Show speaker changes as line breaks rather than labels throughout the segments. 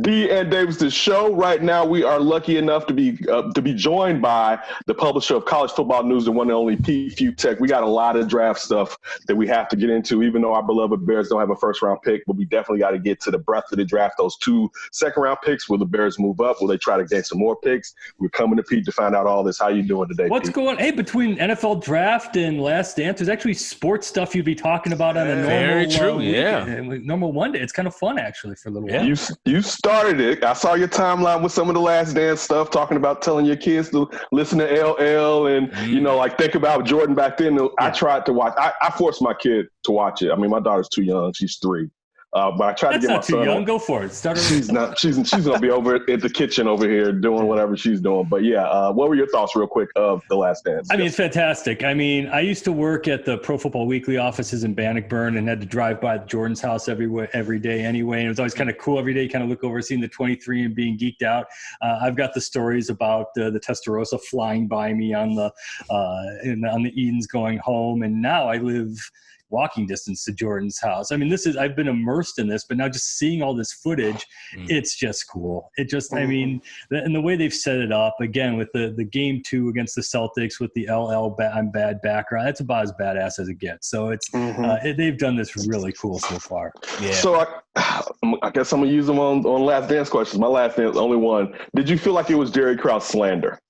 D and Davis, the show. Right now, we are lucky enough to be joined by the publisher of College Football News, the one and only Pete Fiutak. We got a lot of draft stuff that we have to get into, even though our beloved Bears don't have a first-round pick. But we definitely got to get to the breadth of the draft. Those 2 second-round picks. Will the Bears move up? Will they try to gain some more picks? We're coming to Pete to find out all this. How you doing today,
What's
Pete?
going? Hey, between NFL draft and Last Dance, there's actually sports stuff you'd be talking about on a normal,
very true,
normal one day. It's kind of fun actually for a little while.
You started it. I saw your timeline with some of the Last Dance stuff, talking about telling your kids to listen to LL and think about Jordan back then. I tried to watch. I forced my kid to watch it. I mean, my daughter's too young; she's 3. But I tried to get my son.
That's not too young. Go for it. Start.
She's not. She's gonna be over at the kitchen over here doing whatever she's doing. But yeah, what were your thoughts, real quick, of The Last Dance?
I mean, it's fantastic. I mean, I used to work at the Pro Football Weekly offices in Bannockburn and had to drive by Jordan's house every day anyway. And it was always kind of cool every day, kind of look over, seeing the 23 and being geeked out. I've got the stories about the Testarossa flying by me on the Edens going home, and now I live walking distance to Jordan's house. I mean, I've been immersed in this, but now just seeing all this footage, it's just cool. I mean, and the way they've set it up, again, with the game 2 against the Celtics with the LL I'm bad background, that's about as badass as it gets. So it's they've done this really cool so far.
Yeah. So I guess I'm going to use them on Last Dance questions. My Last Dance, only one. Did you feel like it was Jerry Krause slander?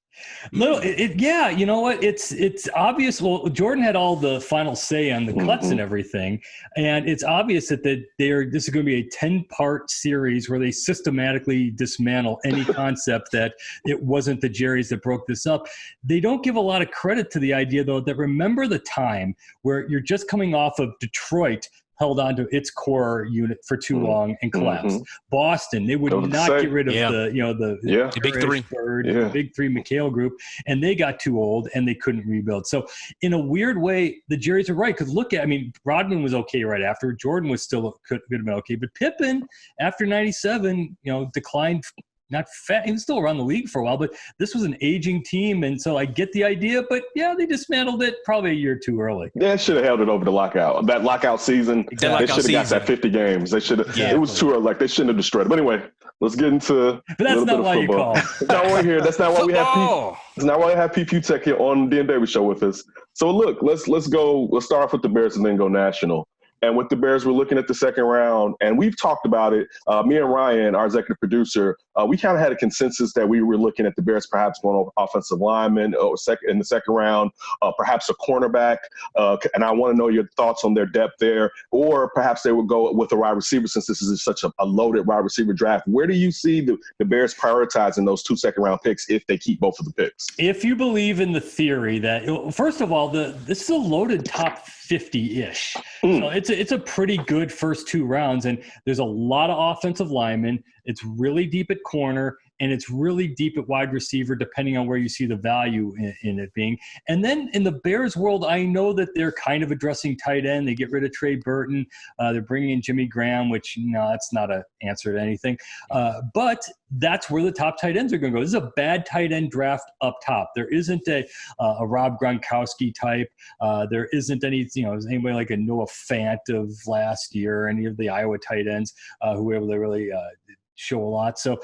Yeah, you know what? It's obvious. Well, Jordan had all the final say on the cuts and everything, and it's obvious that this is going to be a 10-part series where they systematically dismantle any concept that it wasn't the Jerrys that broke this up. They don't give a lot of credit to the idea, though, that remember the time where you're just coming off of Detroit held on to its core unit for too long and collapsed. Boston, they would not get rid of the
big 3,
the big 3 McHale group, and they got too old and they couldn't rebuild. So in a weird way, the Jerrys are right. Because Rodman was okay right after. Jordan was still could have been okay, but Pippen after '97, declined. Not fat. He was still around the league for a while, but this was an aging team, and so I get the idea. But yeah, they dismantled it probably a year too early.
They should have held it over the lockout. That lockout season, they should have got that 50 games. They should have. It was too early. Like, they shouldn't have destroyed it. But anyway, let's get into.
But that's not why you call.
That's not why we're here. That's not why we have Pete. That's not why we have Pete Fiutak here on the D and Davis show with us. So look, let's go. Let's start off with the Bears and then go national. And with the Bears, we're looking at the second round, and we've talked about it. Me and Ryan, our executive producer, we kind of had a consensus that we were looking at the Bears perhaps going offensive lineman in the second round, perhaps a cornerback. And I want to know your thoughts on their depth there. Or perhaps they would go with a wide receiver, since this is such a loaded wide receiver draft. Where do you see the Bears prioritizing those 2 second-round picks if they keep both of the picks?
If you believe in the theory that, first of all, this is a loaded top 50-ish. So it's a pretty good first 2 rounds, and there's a lot of offensive linemen. It's really deep at corner, and it's really deep at wide receiver, depending on where you see the value in it being. And then in the Bears world, I know that they're kind of addressing tight end. They get rid of Trey Burton. They're bringing in Jimmy Graham, which, that's not an answer to anything. But that's where the top tight ends are going to go. This is a bad tight end draft up top. There isn't a Rob Gronkowski type. There isn't anybody like a Noah Fant of last year, any of the Iowa tight ends who were able to really show a lot. So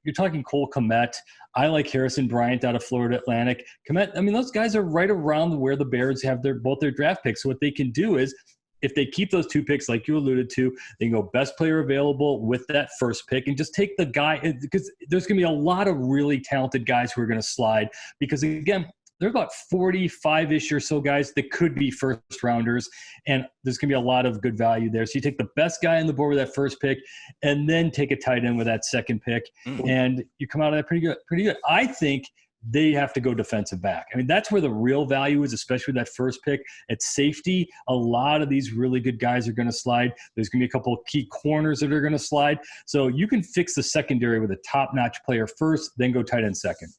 you're talking Cole Kmet. I like Harrison Bryant out of Florida Atlantic. Kmet, those guys are right around where the Bears have both their draft picks. So what they can do is, if they keep those 2 picks, like you alluded to, they can go best player available with that first pick and just take the guy, because there's going to be a lot of really talented guys who are going to slide, because, again, there are about 45-ish or so guys that could be first rounders, and there's going to be a lot of good value there. So you take the best guy on the board with that first pick, and then take a tight end with that second pick, and you come out of that pretty good. I think they have to go defensive back. That's where the real value is, especially with that first pick. At safety, a lot of these really good guys are going to slide. There's going to be a couple of key corners that are going to slide. So you can fix the secondary with a top-notch player first, then go tight end second.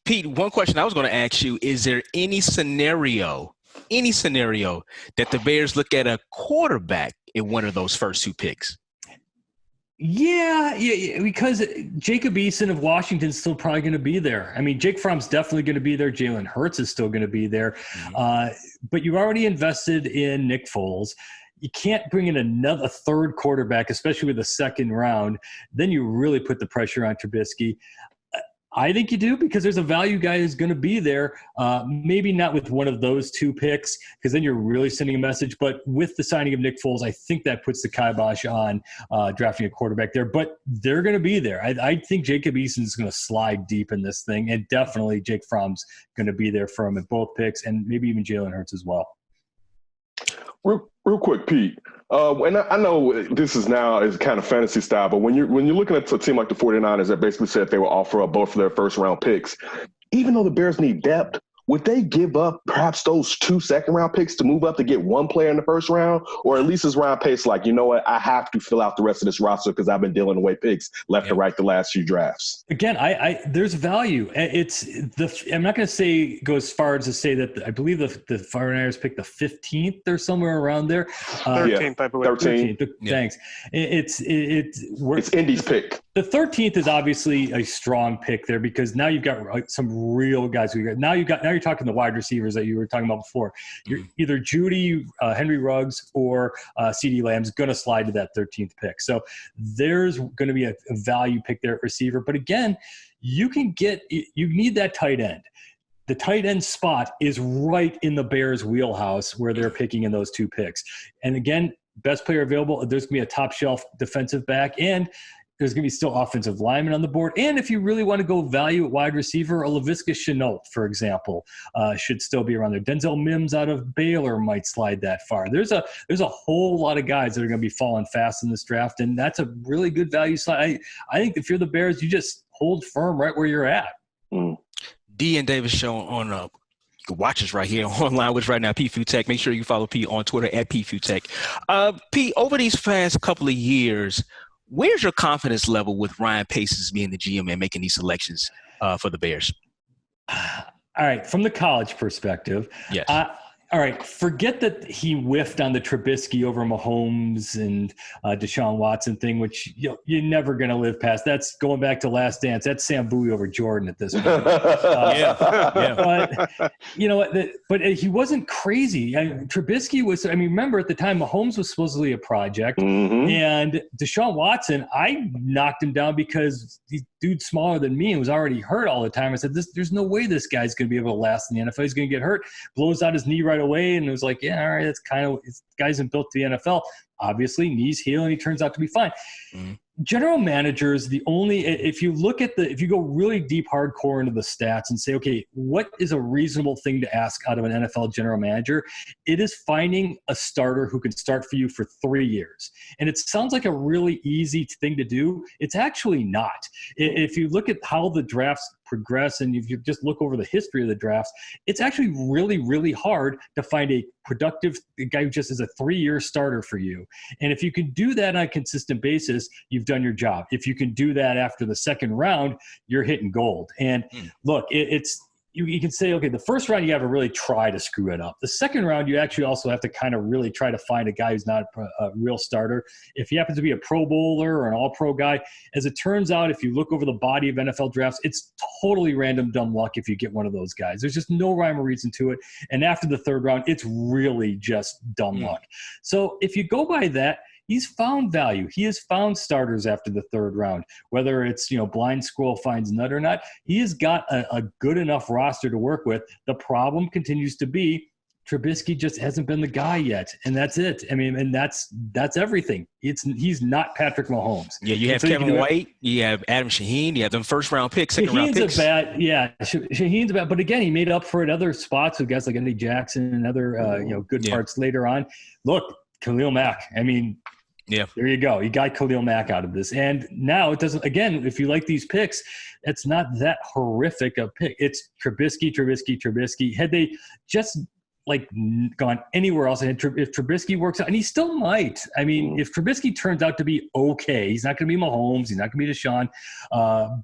Pete, one question I was going to ask you, is there any scenario that the Bears look at a quarterback in one of those first 2 picks?
Yeah, because Jacob Eason of Washington is still probably going to be there. Jake Fromm's definitely going to be there. Jaylen Hertz is still going to be there. But you already invested in Nick Foles. you can't bring in a third quarterback, especially with the second round. Then you really put the pressure on Trubisky. I think you do, because there's a value guy who's going to be there. Maybe not with one of those two picks, because then you're really sending a message. But with the signing of Nick Foles, I think that puts the kibosh on drafting a quarterback there. But they're going to be there. I think Jacob Eason is going to slide deep in this thing, and definitely Jake Fromm's going to be there for him at both picks, and maybe even Jaylen Hertz as well.
Real quick, Pete. And I know this is kind of fantasy style, but when you're looking at a team like the 49ers that basically said they will offer up both of their first round picks, even though the Bears need depth, would they give up perhaps those 2 second-round picks to move up to get one player in the first round? Or at least is Ryan Pace like, you know what, I have to fill out the rest of this roster because I've been dealing away picks left and right the last few drafts?
Again, there's value. I'm not going to say go as far as to say that I believe the 49ers picked the 15th or somewhere around there.
13th, I believe.
13th.
Thanks. It's
Indy's pick.
The 13th is obviously a strong pick there, because now you've got some real guys. Now you're talking the wide receivers that you were talking about before. You're either Judy, Henry Ruggs, or CeeDee Lamb's going to slide to that 13th pick. So there's going to be a value pick there at receiver. But again, you need that tight end. The tight end spot is right in the Bears' wheelhouse where they're picking in those 2 picks. And again, best player available, there's going to be a top shelf defensive back, and there's going to be still offensive linemen on the board. And if you really want to go value at wide receiver, a Laviska Shenault, for example, should still be around there. Denzel Mims out of Baylor might slide that far. There's a whole lot of guys that are going to be falling fast in this draft, and that's a really good value slide. I think if you're the Bears, you just hold firm right where you're at.
D and Davis show on you can watch us right here online with right now, Pete Fiutak. Make sure you follow Pete on Twitter at Pete Fiutak. Pete, over these past couple of years, where's your confidence level with Ryan Pace being the GM and making these selections for the Bears?
All right, from the college perspective,
yes.
All right, forget that he whiffed on the Trubisky over Mahomes and Deshaun Watson thing, which you're never going to live past. That's going back to Last Dance. That's Sam Bowie over Jordan at this point. But you know what? But he wasn't crazy. Trubisky was. Remember at the time Mahomes was supposedly a project, and Deshaun Watson, I knocked him down because he's dude smaller than me and was already hurt all the time. I said, there's no way this guy's going to be able to last in the NFL. He's going to get hurt, blows out his knee right away. And it was like, yeah, all right, that's kind of, this guy's isn't built to the NFL. Obviously, knees heal, and he turns out to be fine. General managers, if you go really deep hardcore into the stats and say, okay, what is a reasonable thing to ask out of an NFL general manager? It is finding a starter who can start for you for 3 years. And it sounds like a really easy thing to do. It's actually not. If you look at how the drafts progress, and if you just look over the history of the drafts, it's actually really, really hard to find a productive guy who just is a 3-year starter for you. And if you can do that on a consistent basis, you've done your job. If you can do that after the second round, you're hitting gold. And look, you can say, okay, the first round you have to really try to screw it up. The second round, you actually also have to kind of really try to find a guy who's not a real starter. If he happens to be a Pro Bowler or an All-Pro guy, as it turns out, if you look over the body of NFL drafts, it's totally random dumb luck if you get one of those guys. There's just no rhyme or reason to it. And after the third round, it's really just dumb luck. So if you go by that, he's found value. He has found starters after the third round, whether it's, blind squirrel finds nut or not. He has got a good enough roster to work with. The problem continues to be Trubisky just hasn't been the guy yet, and that's it. And that's everything. He's not Patrick Mahomes.
Yeah, you have Kevin White, you have Adam Shaheen, you have them first-round picks, second-round picks.
Shaheen's a bad, but again, he made up for it other spots with guys like Eddie Jackson and other good parts later on. Look, Khalil Mack. There you go. You got Khalil Mack out of this. And now it doesn't – again, if you like these picks, it's not that horrific a pick. It's Trubisky. Had they just gone anywhere else, and if Trubisky works out – and he still might. If Trubisky turns out to be okay, he's not going to be Mahomes. He's not going to be Deshaun.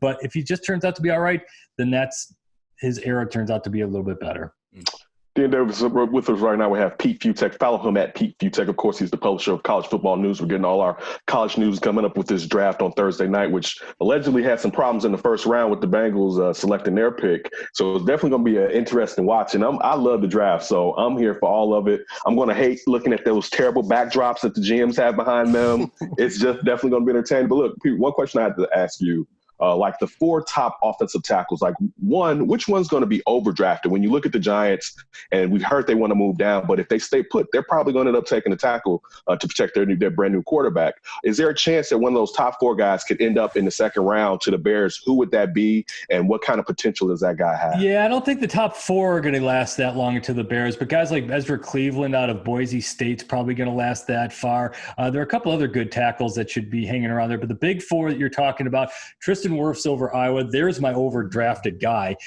But if he just turns out to be all right, then his era turns out to be a little bit better.
Dan Davis with us right now. We have Pete Fiutak. Follow him at Pete Fiutak. Of course, he's the publisher of College Football News. We're getting all our college news coming up with this draft on Thursday night, which allegedly had some problems in the first round with the Bengals selecting their pick. So it's definitely going to be an interesting watch. And I love the draft, so I'm here for all of it. I'm going to hate looking at those terrible backdrops that the GMs have behind them. It's just definitely going to be entertaining. But look, Pete, one question I had to ask you. Like the 4 top offensive tackles, like which one's going to be overdrafted? When you look at the Giants, and we've heard they want to move down, but if they stay put, they're probably going to end up taking a tackle to protect their brand new quarterback. Is there a chance that one of those top 4 guys could end up in the second round to the Bears? Who would that be, and what kind of potential does that guy have?
Yeah, I don't think the top 4 are going to last that long to the Bears, but guys like Ezra Cleveland out of Boise State's probably going to last that far. There are a couple other good tackles that should be hanging around there, but the big 4 that you're talking about, Tristan Wirfs over Iowa, there's my overdrafted guy.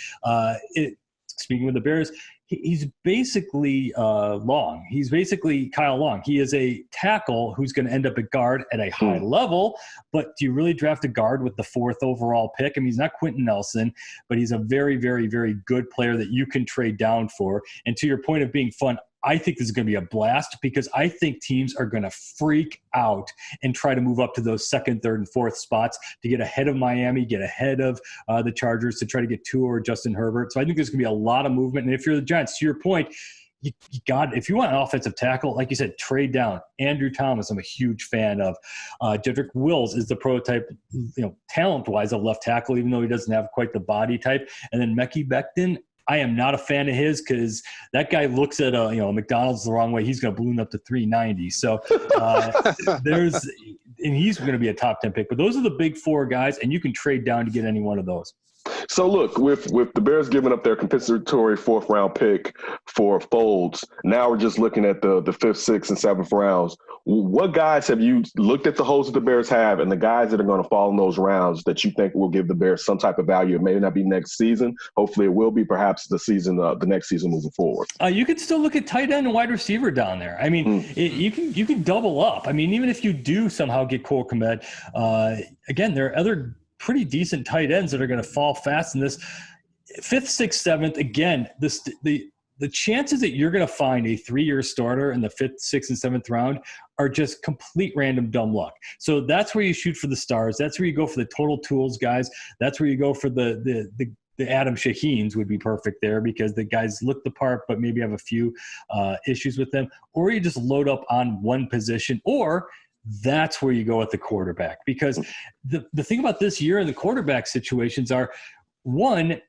Speaking of the Bears, he's basically Long. He's basically Kyle Long. He is a tackle who's going to end up at guard at a high level, but do you really draft a guard with the 4th overall pick? I mean, he's not Quentin Nelson, but he's a very, very, very good player that you can trade down for. And to your point of being fun, I think this is going to be a blast because I think teams are going to freak out and try to move up to those 2nd, 3rd, and 4th spots to get ahead of Miami, get ahead of the Chargers to try to get Tua or Justin Herbert. So I think there's going to be a lot of movement. And if you're the Giants, to your point, you got, if you want an offensive tackle, like you said, trade down. Andrew Thomas, I'm a huge fan of. Jedrick Wills is the prototype, talent-wise of left tackle, even though he doesn't have quite the body type. And then Mekhi Becton, I am not a fan of his because that guy looks at McDonald's the wrong way. He's going to balloon up to 390. So and he's going to be a top 10 pick. But those are the big 4 guys, and you can trade down to get any one of those.
So look, with the Bears giving up their compensatory 4th round pick for Folds, now we're just looking at the 5th, 6th, and 7th rounds. What guys have you looked at the holes that the Bears have and the guys that are going to fall in those rounds that you think will give the Bears some type of value? It may not be next season. Hopefully it will be perhaps the next season moving forward.
You could still look at tight end and wide receiver down there. I mean, you can double up. I mean, even if you do somehow get Cole Kmet, again, there are other pretty decent tight ends that are going to fall fast in this 5th, 6th, 7th. Again, the chances that you're going to find a 3-year starter in the 5th, 6th, and 7th round are just complete random dumb luck. So that's where you shoot for the stars. That's where you go for the total tools guys. That's where you go for the Adam Shaheens would be perfect there because the guys look the part but maybe have a few issues with them. Or you just load up on one position, or that's where you go at the quarterback. Because the thing about this year in the quarterback situations are, one,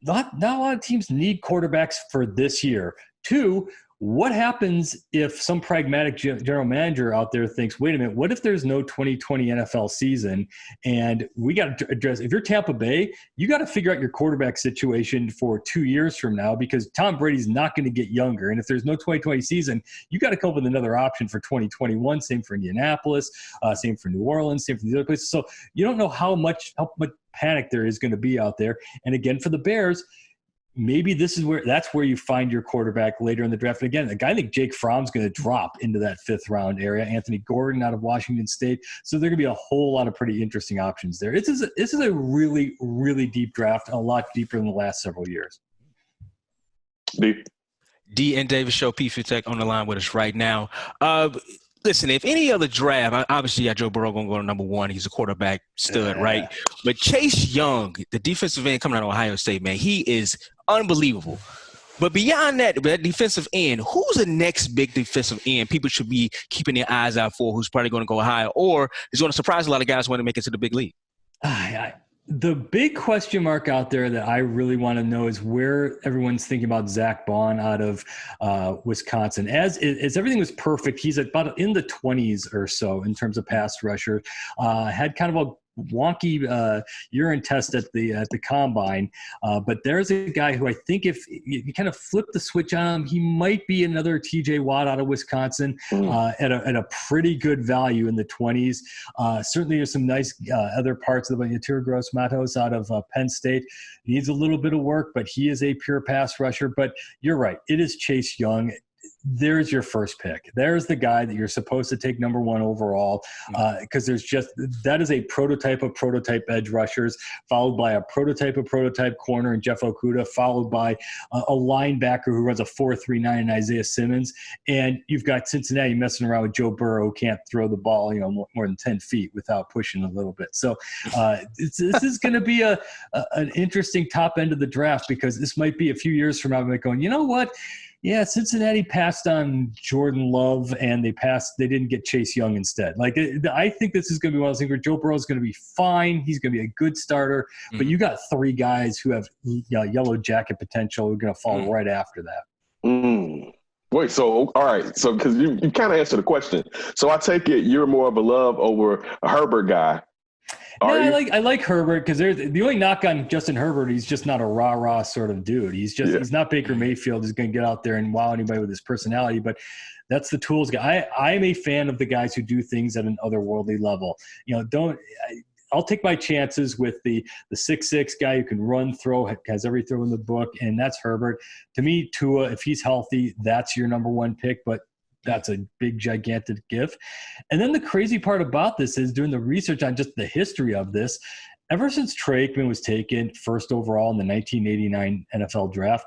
not a lot of teams need quarterbacks for this year. 2, what happens if some pragmatic general manager out there thinks, wait a minute, what if there's no 2020 NFL season? And we got to address, if you're Tampa Bay, you got to figure out your quarterback situation for 2 years from now because Tom Brady's not going to get younger. And if there's no 2020 season, you got to come up with another option for 2021. Same for Indianapolis, same for New Orleans, same for the other places. So you don't know how much panic there is going to be out there. And again, for the Bears, maybe that's where you find your quarterback later in the draft. And again, a guy like Jake Fromm's going to drop into that 5th round area. Anthony Gordon out of Washington State. So there are going to be a whole lot of pretty interesting options there. This is a really, really deep draft, a lot deeper than the last several years.
D and Davis Show, Pete Fiutak on the line with us right now. Listen, if any other draft, obviously you got Joe Burrow going to go to number 1. He's a quarterback stud, right? But Chase Young, the defensive end coming out of Ohio State, man, he is unbelievable. But beyond that defensive end, who's the next big defensive end people should be keeping their eyes out for, who's probably going to go high or is going to surprise a lot of guys who want to make it to the big league?
The big question mark out there that I really want to know is where everyone's thinking about Zach Bond out of Wisconsin. As everything was perfect, he's about in the 20s or so in terms of pass rusher. Had kind of a wonky urine test at the combine, but there's a guy who I think if you kind of flip the switch on him, he might be another TJ Watt out of Wisconsin at a pretty good value in the 20s. Certainly there's some nice other parts of the Yatir Gross-Matos out of Penn State. Needs a little bit of work, but he is a pure pass rusher. But you're right, it is Chase Young. there's your first pick. There's the guy that you're supposed to take number 1 overall, because that is a prototype of prototype edge rushers, followed by a prototype of prototype corner in Jeff Okudah, followed by a linebacker who runs a 4.39 in Isaiah Simmons. And you've got Cincinnati messing around with Joe Burrow, who can't throw the ball, more than 10 feet without pushing a little bit. So this is going to be an interesting top end of the draft, because this might be a few years from now, I'm going, you know what? Yeah, Cincinnati passed on Jordan Love, and they didn't get Chase Young instead. I think this is going to be one of those things where Joe Burrow is going to be fine. He's going to be a good starter, but you got 3 guys who have yellow jacket potential who are going to fall right after that.
Wait, so all right, so because you kind of answered the question, so I take it you're more of a Love over a Herbert guy.
I like Herbert, because the only knock on Justin Herbert, he's just not a rah-rah sort of dude. He's not Baker Mayfield. He's going to get out there and wow anybody with his personality, but that's the tools guy. I'm a fan of the guys who do things at an otherworldly level. I'll take my chances with the 6'6" guy who can run, throw, has every throw in the book, and that's Herbert. To me, Tua, if he's healthy, that's your number 1 pick, but that's a big, gigantic gift. And then the crazy part about this is, doing the research on just the history of this, ever since Troy Aikman was taken first overall in the 1989 NFL draft,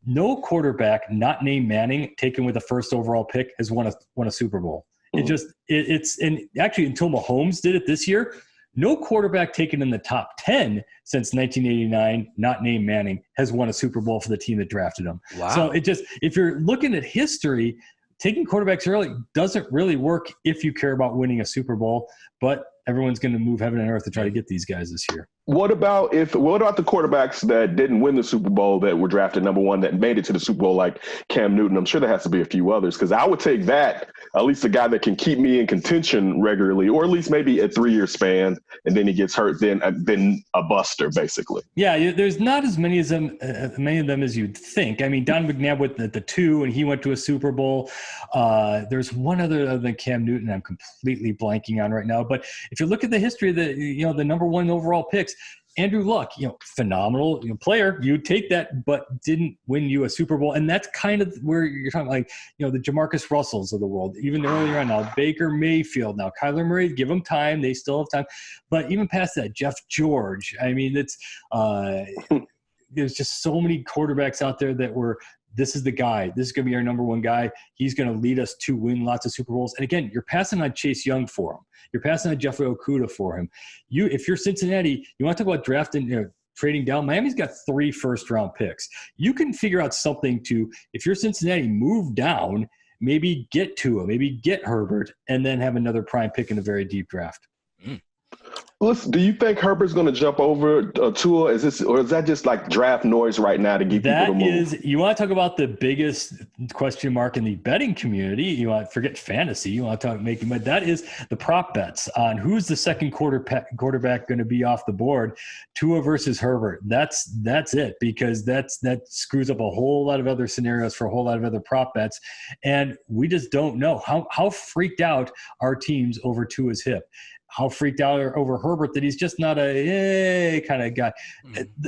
no quarterback not named Manning taken with a first overall pick has won a Super Bowl. It's and actually until Mahomes did it this year, no quarterback taken in the top 10 since 1989, not named Manning, has won a Super Bowl for the team that drafted him. Wow. So if you're looking at history, taking quarterbacks early doesn't really work if you care about winning a Super Bowl, but everyone's going to move heaven and earth to try to get these guys this year. What
about the quarterbacks that didn't win the Super Bowl that were drafted number 1 that made it to the Super Bowl, like Cam Newton? I'm sure there has to be a few others, because I would take that, at least a guy that can keep me in contention regularly, or at least maybe a 3-year span, and then he gets hurt, then a buster, basically.
Yeah, there's not as many of them as you'd think. I mean, Don McNabb with the 2, and he went to a Super Bowl. There's one other than Cam Newton I'm completely blanking on right now. But if you look at the history of the number 1 overall picks, Andrew Luck, phenomenal player. You'd take that, but didn't win you a Super Bowl. And that's kind of where you're talking, the Jamarcus Russells of the world, even earlier on now, Baker Mayfield, now Kyler Murray, give them time. They still have time. But even past that, Jeff George, I mean, there's just so many quarterbacks out there that this is the guy. This is going to be our number 1 guy. He's going to lead us to win lots of Super Bowls. And again, you're passing on Chase Young for him. You're passing on Jeffrey Okudah for him. If you're Cincinnati, you want to talk about drafting, trading down. Miami's got 3 first-round picks. You can figure out something if you're Cincinnati, move down, maybe get Tua, maybe get Herbert, and then have another prime pick in a very deep draft.
Listen, do you think Herbert's going to jump over Tua? Or is that just like draft noise right now to get people to move?
You want to talk about the biggest question mark in the betting community? You want to forget fantasy. You want to talk but that is the prop bets on who's the second quarterback going to be off the board. Tua versus Herbert. That's it, because that screws up a whole lot of other scenarios for a whole lot of other prop bets, and we just don't know how freaked out are teams over Tua's hip. How freaked out over Herbert that he's just not a kind of guy.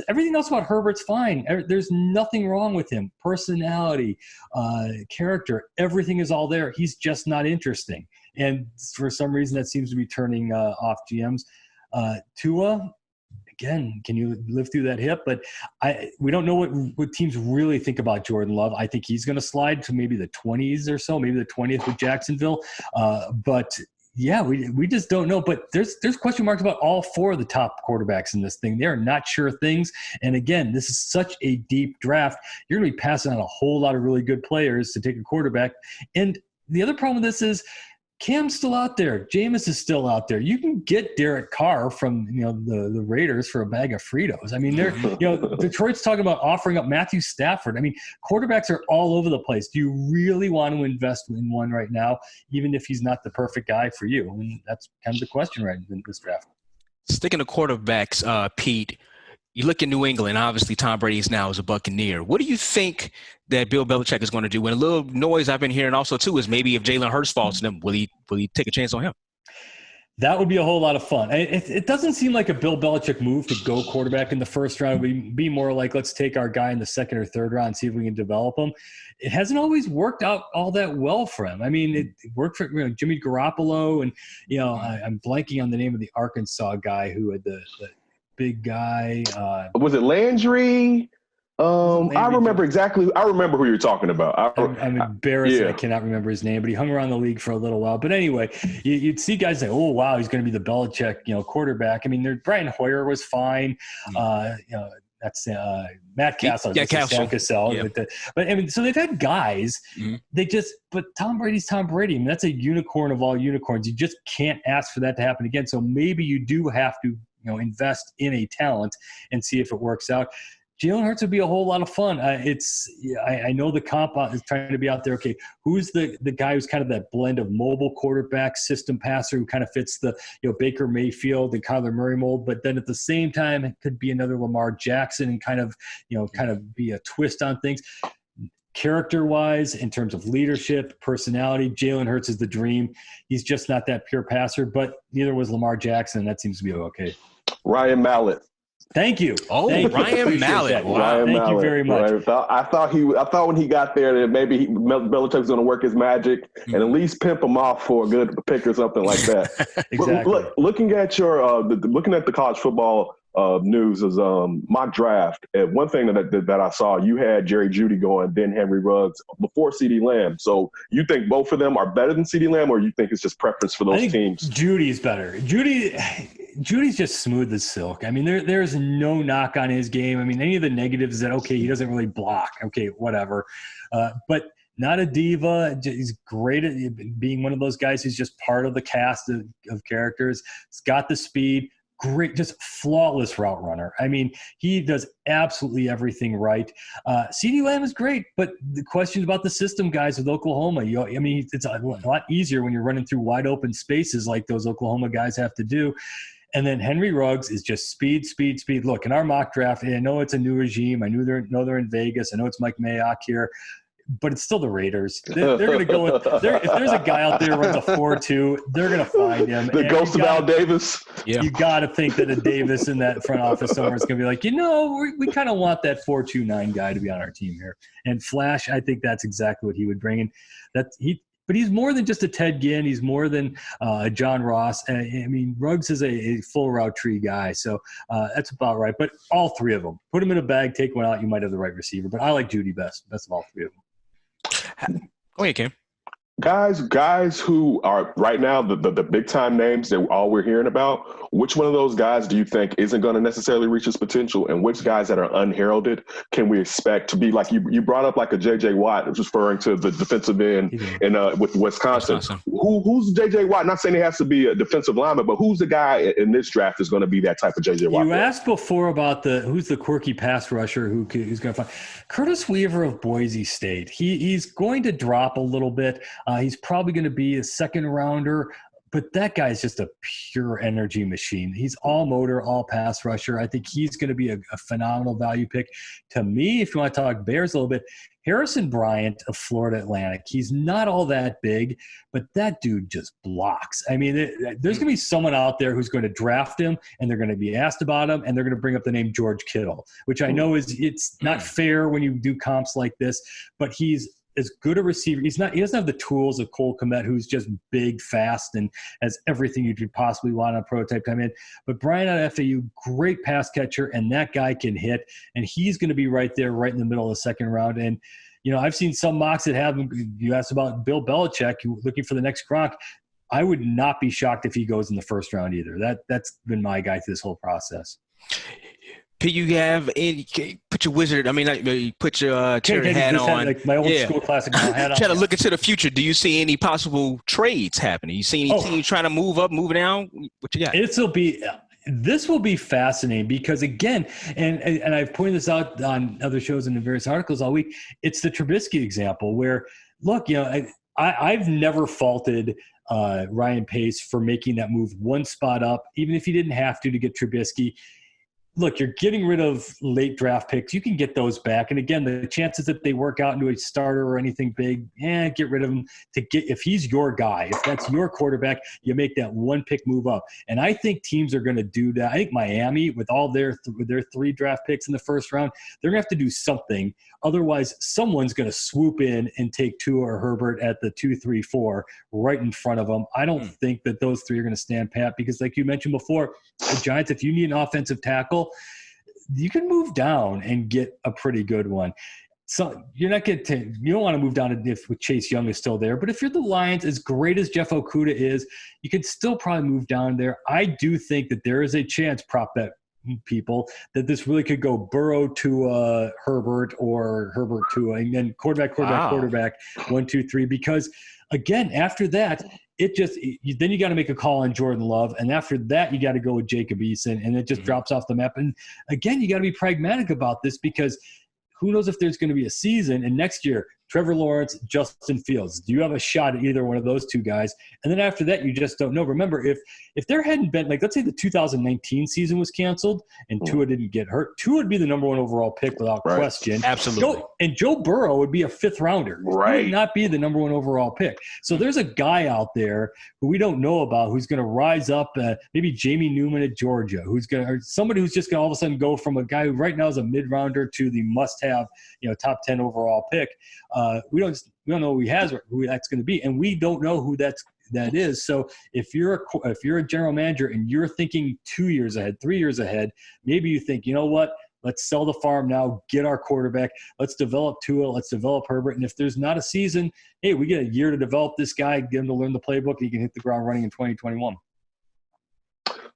Everything else about Herbert's fine. There's nothing wrong with him. Personality, character, everything is all there. He's just not interesting. And for some reason that seems to be turning off GMs. Tua, again, can you live through that hip? But we don't know what teams really think about Jordan Love. I think he's going to slide to maybe the 20s or so, maybe the 20th with Jacksonville. But yeah, we just don't know. But there's question marks about all 4 of the top quarterbacks in this thing. They are not sure things. And again, this is such a deep draft. You're going to be passing on a whole lot of really good players to take a quarterback. And the other problem with this is Cam's still out there. Jameis is still out there. You can get Derek Carr from the Raiders for a bag of Fritos. I mean, Detroit's talking about offering up Matthew Stafford. I mean, quarterbacks are all over the place. Do you really want to invest in one right now, even if he's not the perfect guy for you? And that's kind of the question right in this draft.
Sticking to quarterbacks, Pete, you look at New England, obviously Tom Brady is now as a Buccaneer. What do you think that Bill Belichick is going to do? And a little noise I've been hearing also too is maybe if Jaylen Hertz falls to them, will he take a chance on him?
That would be a whole lot of fun. It doesn't seem like a Bill Belichick move to go quarterback in the first round. It would be more like, let's take our guy in the second or third round and see if we can develop him. It hasn't always worked out all that well for him. I mean, it worked for Jimmy Garoppolo, and I'm blanking on the name of the Arkansas guy who had the big guy.
Was it Landry? I remember who you're talking about.
I'm embarrassed. I cannot remember his name, but he hung around the league for a little while. But anyway, you'd see guys say, "Oh, wow, he's going to be the Belichick, quarterback." I mean, Brian Hoyer was fine. That's Matt Castle.
Yeah, Castle.
Yeah. But I mean, so they've had guys. Mm-hmm. But Tom Brady's Tom Brady. I mean, that's a unicorn of all unicorns. You just can't ask for that to happen again. So maybe you do have to, invest in a talent and see if it works out. Jaylen Hertz would be a whole lot of fun. I know the comp is trying to be out there. Okay, who's the guy who's kind of that blend of mobile quarterback, system passer who kind of fits the Baker Mayfield and Kyler Murray mold, but then at the same time it could be another Lamar Jackson and kind of be a twist on things. Character-wise, in terms of leadership, personality, Jaylen Hertz is the dream. He's just not that pure passer, but neither was Lamar Jackson. That seems to be okay.
Ryan Mallett.
Thank you.
Ryan Mallett. Wow.
Thank you very much.
Right. I thought when he got there that maybe Belichick was going to work his magic and at least pimp him off for a good pick or something like that.
Exactly.
Looking at looking at the college football news is mock draft. And one thing that I saw, you had Jerry Jeudy going, then Henry Ruggs before CeeDee Lamb. So you think both of them are better than CeeDee Lamb, or you think it's just preference for those teams?
Judy's better. Judy's just smooth as silk. I mean, there's no knock on his game. I mean, any of the negatives that, okay, he doesn't really block. Okay, whatever. But not a diva. He's great at being one of those guys who's just part of the cast of characters. He's got the speed. Great, just flawless route runner. I mean, he does absolutely everything right. CeeDee Lamb is great, but the questions about the system guys with Oklahoma, it's a lot easier when you're running through wide open spaces like those Oklahoma guys have to do. And then Henry Ruggs is just speed. Look, in our mock draft, I know it's a new regime. I know they're in Vegas. I know it's Mike Mayock here. But it's still the Raiders. They're going to go with – if there's a guy out there who runs a 4.2, they're going to find him.
The ghost of Al Davis.
Yeah. You got to think that a Davis in that front office somewhere is going to be like, we kind of want that 4.29 guy to be on our team here. And Flash, I think that's exactly what he would bring in. But he's more than just a Ted Ginn. He's more than John Ross. I mean, Ruggs is a full route tree guy. So that's about right. But all three of them. Put them in a bag, take one out, you might have the right receiver. But I like Jeudy best of all three of them.
Go ahead, Kim.
Guys who are right now the big time names that all we're hearing about, which one of those guys do you think isn't going to necessarily reach his potential, and which guys that are unheralded can we expect to be like you brought up like a J.J. Watt, referring to the defensive end with Wisconsin. Who's J.J. Watt? Not saying he has to be a defensive lineman, but who's the guy in this draft is going to be that type of J.J. Watt?
You asked before about who's the quirky pass rusher who's going to find Curtis Weaver of Boise State. He's going to drop a little bit. He's probably going to be a second rounder, but that guy's just a pure energy machine. He's all motor, all pass rusher. I think he's going to be a phenomenal value pick. To me, if you want to talk Bears a little bit, Harrison Bryant of Florida Atlantic. He's not all that big, but that dude just blocks. I mean, there's going to be someone out there who's going to draft him, and they're going to be asked about him, and they're going to bring up the name George Kittle, which I know it's not fair when you do comps like this, but he's as good a receiver. He doesn't have the tools of Cole Kmet, who's just big, fast, and has everything you could possibly want on a prototype come in. But Brian at FAU, great pass catcher, and that guy can hit, and he's going to be right there, right in the middle of the second round. And, I've seen some mocks that have him. You asked about Bill Belichick, looking for the next Gronk. I would not be shocked if he goes in the first round either. That's been my guy through this whole process.
Put your wizard. I mean, put your cherry hat on.
Like my old school classic hat on.
Try to look into the future. Do you see any possible trades happening? You see any team trying to move up, move down? What you got?
This will be fascinating because, again, and I've pointed this out on other shows and in various articles all week, it's the Trubisky example where, look, I've never faulted Ryan Pace for making that move one spot up, even if he didn't have to get Trubisky. look, you're getting rid of late draft picks. You can get those back. And again, the chances that they work out into a starter or anything big, get rid of him. If he's your guy, if that's your quarterback, you make that one pick move up. And I think teams are going to do that. I think Miami, with all their 3 draft picks in the first round, they're going to have to do something. Otherwise, someone's going to swoop in and take Tua or Herbert at the 2, 3, 4 right in front of them. I don't think that those 3 are going to stand pat because, like you mentioned before, the Giants, if you need an offensive tackle, you can move down and get a pretty good one. So you don't want to move down if Chase Young is still there. But if you're the Lions, as great as Jeff Okudah is, you could still probably move down there. I do think that there is a chance, prop bet people, that this really could go Burrow to Herbert or Herbert to and then quarterback, 1, 2, 3. Because again, after that, then you got to make a call on Jordan Love, and after that, you got to go with Jacob Eason, and it just drops off the map. And again, you got to be pragmatic about this because who knows if there's going to be a season, and next year, Trevor Lawrence, Justin Fields. Do you have a shot at either one of those 2 guys? And then after that, you just don't know. Remember, if there hadn't been, like, let's say the 2019 season was canceled and Tua didn't get hurt, Tua would be the number 1 overall pick without question.
Absolutely.
Joe Burrow would be a 5th rounder.
Right.
He would not be the number 1 overall pick. So there's a guy out there who we don't know about who's going to rise up, maybe Jamie Newman at Georgia, or somebody who's just going to all of a sudden go from a guy who right now is a mid-rounder to the must-have, top 10 overall pick. We don't know who that's going to be, and we don't know who that is. So if you're a general manager and you're thinking 2 years ahead, 3 years ahead, maybe you think, you know what? Let's sell the farm now, get our quarterback. Let's develop Tua. Let's develop Herbert. And if there's not a season, hey, we get a year to develop this guy, get him to learn the playbook, and he can hit the ground running in 2021.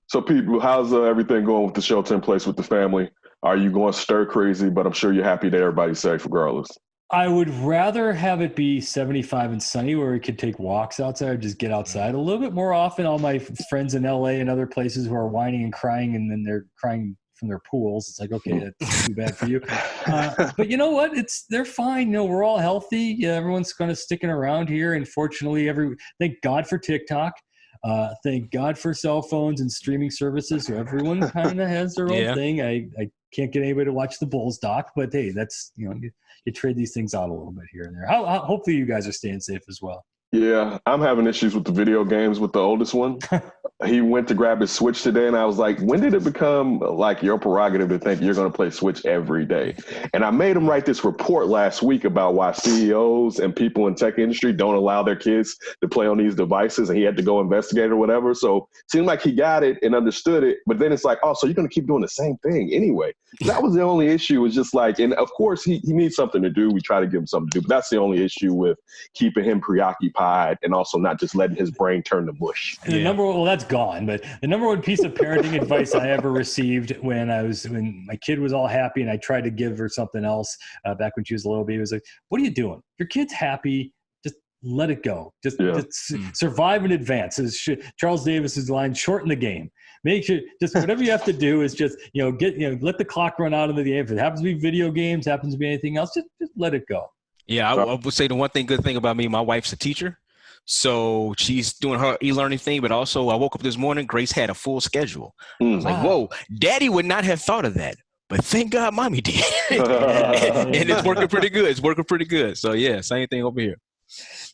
So, Pete, how's everything going with the shelter in place with the family? Are you going stir crazy? But I'm sure you're happy that everybody's safe regardless.
I would rather have it be 75 and sunny where we could take walks outside or just get outside a little bit more often. All my friends in LA and other places who are whining and crying, and then they're crying from their pools. It's like, okay, that's too bad for you. But you know what? They're fine. We're all healthy. Yeah, everyone's kind of sticking around here. And fortunately, thank God for TikTok. Thank God for cell phones and streaming services. So everyone kind of has their own thing. I can't get anybody to watch the Bulls doc, but hey, that's, you trade these things out a little bit here and there. Hopefully you guys are staying safe as well.
Yeah, I'm having issues with the video games with the oldest one. He went to grab his Switch today, and I was like, when did it become like your prerogative to think you're going to play Switch every day? And I made him write this report last week about why CEOs and people in tech industry don't allow their kids to play on these devices, and he had to go investigate or whatever. So it seemed like he got it and understood it, but then it's like, oh, so you're going to keep doing the same thing anyway. That was the only issue, was just like, and of course he needs something to do. We try to give him something to do, but that's the only issue with keeping him preoccupied and also not just letting his brain turn to mush.
And that's gone. But the number 1 piece of parenting advice I ever received when my kid was all happy and I tried to give her something else back when she was a little baby, was like, what are you doing? Your kid's happy. Just let it go. Just survive in advance. Charles Davis's line, shorten the game. Make sure just whatever you have to do is just, let the clock run out of the game. If it happens to be video games, happens to be anything else, just let it go.
Yeah, I would say the good thing about me, my wife's a teacher. So she's doing her e-learning thing, but also I woke up this morning, Grace had a full schedule. I was like, whoa, Daddy would not have thought of that. But thank God Mommy did. and it's working pretty good. So, yeah, same thing over here.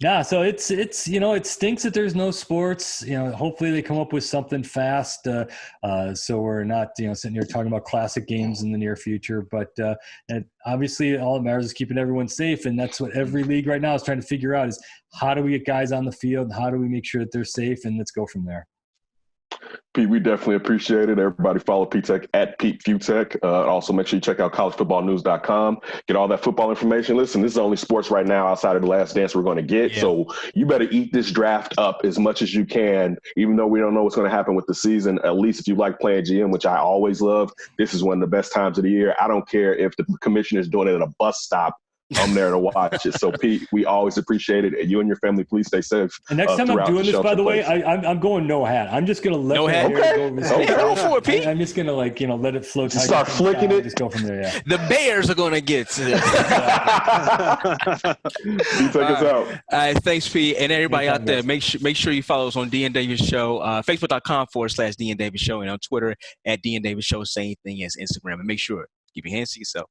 Yeah, so it's it stinks that there's no sports. Hopefully they come up with something fast, so we're not sitting here talking about classic games in the near future. But and obviously, all that matters is keeping everyone safe, and that's what every league right now is trying to figure out: is how do we get guys on the field, and how do we make sure that they're safe, and let's go from there.
Pete, we definitely appreciate it. Everybody follow Pete Tech at Pete Fiutak. Also, make sure you check out collegefootballnews.com. Get all that football information. Listen, this is the only sports right now outside of The Last Dance we're going to get. Yeah. So you better eat this draft up as much as you can, even though we don't know what's going to happen with the season. At least if you like playing GM, which I always love, this is one of the best times of the year. I don't care if the commissioner is doing it at a bus stop I'm there to watch it. So, Pete, we always appreciate it. And you and your family, please stay safe.
And next time I'm doing this, by the way, I'm going no hat. I'm just going to let
no hat.
Go
for it, Pete.
I'm just going to let it float.
Just start flicking it.
Just go from there, yeah.
The Bears are going to get to this.
Take us out.
All right, thanks, Pete. And everybody out there, make sure you follow us on DN Davis Show, Facebook.com/DN Davis Show, and on Twitter @DN Davis Show. Same thing as Instagram. And make sure, keep your hands to yourself.